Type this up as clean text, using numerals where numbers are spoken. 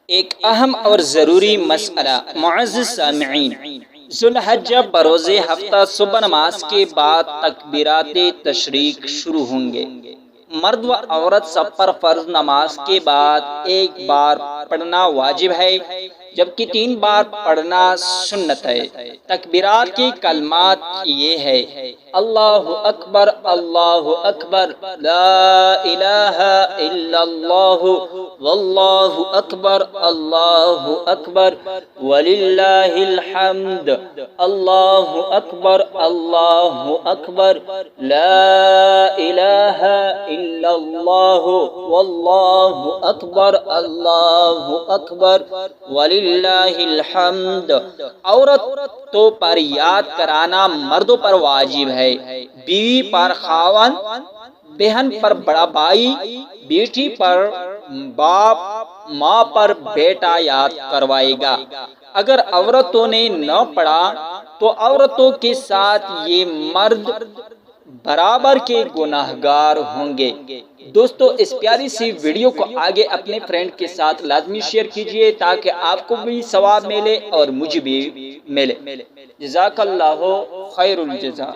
ایک اہم اور ضروری مسئلہ معزز سامعین، ذو الحجہ بروز ہفتہ صبح نماز کے بعد تکبیرات تشریق شروع ہوں گے۔ مرد و عورت سب پر فرض نماز کے بعد ایک بار پڑھنا واجب ہے، جبکہ 3 بار پڑھنا سنت ہے۔ تکبیرات کی کلمات یہ ہے: اللہ اکبر، اللہ اکبر، لا الہ الا اللہ، واللہ اکبر، اللہ اکبر، وللہ الحمد، اللہ اکبر، اللہ اکبر، لا الہ الا اللہ، واللہ اکبر، اللہ اکبر، وللہ الحمد۔ عورتوں پر یاد کرانا مردوں پر واجب ہے۔ بیوی پر خاوند، بہن پر بڑا بھائی، بیٹی پر باپ، ماں پر بیٹا یاد کروائے گا۔ اگر عورتوں نے نہ پڑھا تو عورتوں کے ساتھ یہ مرد برابر کے گناہگار ہوں گے۔ دوستو، اس پیاری سی ویڈیو کو آگے اپنے فرینڈ کے ساتھ لازمی شیئر کیجئے تاکہ آپ کو بھی ثواب ملے اور مجھے بھی ملے۔ جزاک اللہ خیر الجزا۔